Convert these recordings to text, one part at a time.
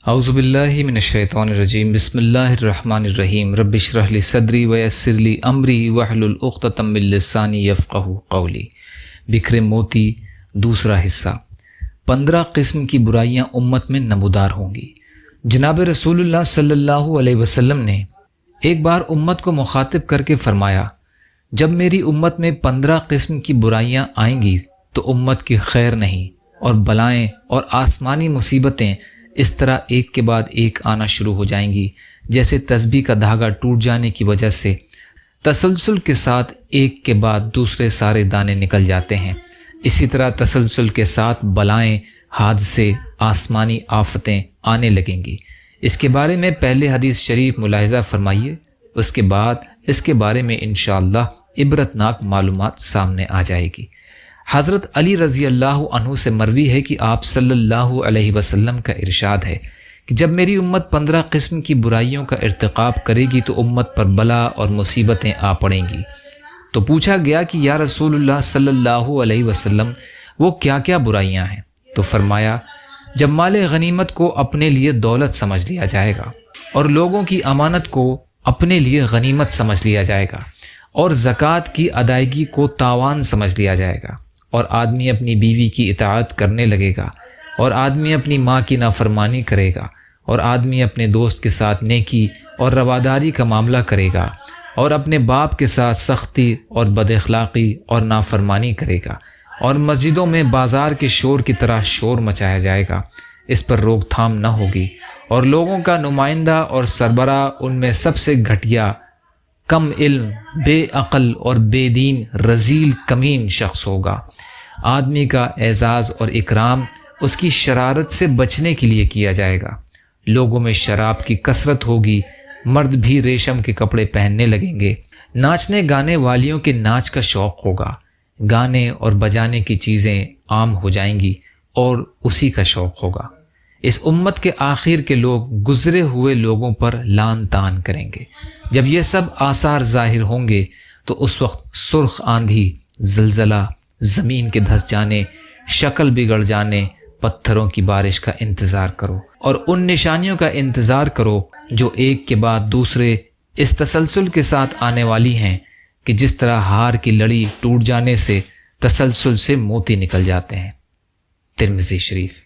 اعوذ باللہ من الشیطان الرجیم بسم اللہ الرحمن الرحیم رب اشرح لی صدری ویسر لی امری واحلل عقدۃ من لسانی یفقہوا قولی۔ بکھرے موتی دوسرا حصہ۔ 15 قسم کی برائیاں امت میں نمودار ہوں گی۔ جناب رسول اللہ صلی اللہ علیہ وسلم نے ایک بار امت کو مخاطب کر کے فرمایا، جب میری امت میں 15 قسم کی برائیاں آئیں گی تو امت کی خیر نہیں، اور بلائیں اور آسمانی مصیبتیں اس طرح ایک کے بعد ایک آنا شروع ہو جائیں گی جیسے تسبیح کا دھاگا ٹوٹ جانے کی وجہ سے تسلسل کے ساتھ ایک کے بعد دوسرے سارے دانے نکل جاتے ہیں۔ اسی طرح تسلسل کے ساتھ بلائیں، حادثے، آسمانی آفتیں آنے لگیں گی۔ اس کے بارے میں پہلے حدیث شریف ملاحظہ فرمائیے، اس کے بعد اس کے بارے میں انشاءاللہ عبرتناک معلومات سامنے آ جائے گی۔ حضرت علی رضی اللہ عنہ سے مروی ہے کہ آپ صلی اللہ علیہ وسلم کا ارشاد ہے کہ جب میری امت 15 قسم کی برائیوں کا ارتکاب کرے گی تو امت پر بلا اور مصیبتیں آ پڑیں گی۔ تو پوچھا گیا کہ یا رسول اللہ صلی اللہ علیہ وسلم وہ کیا کیا برائیاں ہیں؟ تو فرمایا، جب مال غنیمت کو اپنے لیے دولت سمجھ لیا جائے گا، اور لوگوں کی امانت کو اپنے لیے غنیمت سمجھ لیا جائے گا، اور زکوٰۃ کی ادائیگی کو تاوان سمجھ لیا جائے گا، اور آدمی اپنی بیوی کی اطاعت کرنے لگے گا، اور آدمی اپنی ماں کی نافرمانی کرے گا، اور آدمی اپنے دوست کے ساتھ نیکی اور رواداری کا معاملہ کرے گا، اور اپنے باپ کے ساتھ سختی اور بد اخلاقی اور نافرمانی کرے گا، اور مسجدوں میں بازار کے شور کی طرح شور مچایا جائے گا، اس پر روک تھام نہ ہوگی، اور لوگوں کا نمائندہ اور سربراہ ان میں سب سے گھٹیا، کم علم، بے عقل اور بے دین، رذیل کمین شخص ہوگا۔ آدمی کا اعزاز اور اکرام اس کی شرارت سے بچنے کے لیے کیا جائے گا۔ لوگوں میں شراب کی کثرت ہوگی، مرد بھی ریشم کے کپڑے پہننے لگیں گے، ناچنے گانے والیوں کے ناچ کا شوق ہوگا، گانے اور بجانے کی چیزیں عام ہو جائیں گی اور اسی کا شوق ہوگا۔ اس امت کے آخر کے لوگ گزرے ہوئے لوگوں پر لان تان کریں گے۔ جب یہ سب آثار ظاہر ہوں گے تو اس وقت سرخ آندھی، زلزلہ، زمین کے دھس جانے، شکل بگڑ جانے، پتھروں کی بارش کا انتظار کرو، اور ان نشانیوں کا انتظار کرو جو ایک کے بعد دوسرے اس تسلسل کے ساتھ آنے والی ہیں کہ جس طرح ہار کی لڑی ٹوٹ جانے سے تسلسل سے موتی نکل جاتے ہیں۔ ترمذی شریف۔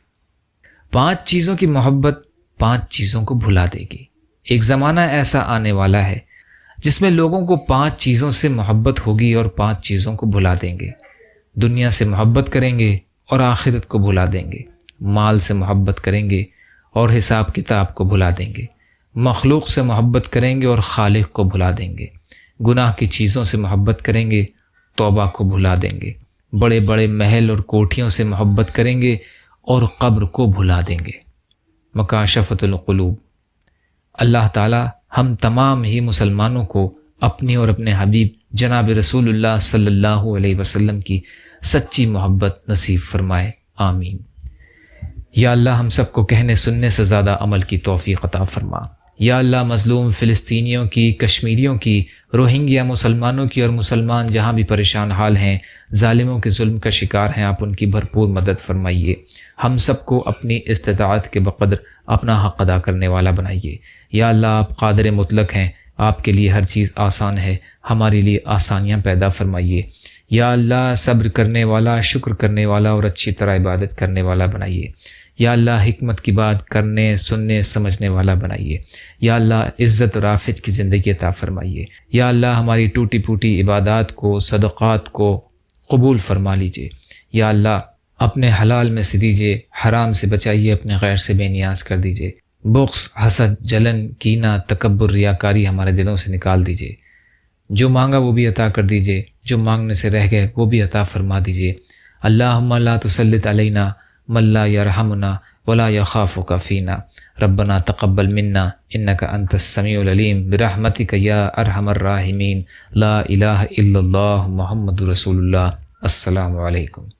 5 چیزوں کی محبت 5 چیزوں کو بھلا دے گی۔ ایک زمانہ ایسا آنے والا ہے جس میں لوگوں کو 5 چیزوں سے محبت ہوگی اور 5 چیزوں کو بھلا دیں گے۔ دنیا سے محبت کریں گے اور آخرت کو بھلا دیں گے۔ مال سے محبت کریں گے اور حساب کتاب کو بھلا دیں گے۔ مخلوق سے محبت کریں گے اور خالق کو بھلا دیں گے۔ گناہ کی چیزوں سے محبت کریں گے، توبہ کو بھلا دیں گے۔ بڑے بڑے محل اور کوٹھیوں سے محبت کریں گے اور قبر کو بھلا دیں گے۔ مکاشفۃ القلوب۔ اللہ تعالی ہم تمام ہی مسلمانوں کو اپنی اور اپنے حبیب جناب رسول اللہ صلی اللہ علیہ وسلم کی سچی محبت نصیب فرمائے، آمین۔ یا اللہ ہم سب کو کہنے سننے سے زیادہ عمل کی توفیق عطا فرما۔ یا اللہ مظلوم فلسطینیوں کی، کشمیریوں کی، روہنگیا مسلمانوں کی اور مسلمان جہاں بھی پریشان حال ہیں، ظالموں کے ظلم کا شکار ہیں، آپ ان کی بھرپور مدد فرمائیے۔ ہم سب کو اپنی استطاعت کے بقدر اپنا حق ادا کرنے والا بنائیے۔ یا اللہ آپ قادر مطلق ہیں، آپ کے لیے ہر چیز آسان ہے، ہمارے لیے آسانیاں پیدا فرمائیے۔ یا اللہ صبر کرنے والا، شکر کرنے والا اور اچھی طرح عبادت کرنے والا بنائیے۔ یا اللہ حکمت کی بات کرنے، سننے، سمجھنے والا بنائیے۔ یا اللہ عزت اور عافیت کی زندگی عطا فرمائیے۔ یا اللہ ہماری ٹوٹی پھوٹی عبادات کو، صدقات کو قبول فرما لیجیے۔ یا اللہ اپنے حلال میں سے دیجیے، حرام سے بچائیے، اپنے غیر سے بے نیاز کر دیجیے۔ بغض، حسد، جلن، کینہ، تکبر، ریاکاری ہمارے دلوں سے نکال دیجیے۔ جو مانگا وہ بھی عطا کر دیجیے، جو مانگنے سے رہ گئے وہ بھی عطا فرما دیجیے۔ اللہم لا تسلط علینا من لا یرحمنا ولا یخافک فینا، ربنا تقبل منا انک انت السمیع العلیم برحمتک یا ارحم الراحمین، لا الہ الا اللہ محمد رسول اللہ۔ السلام علیکم۔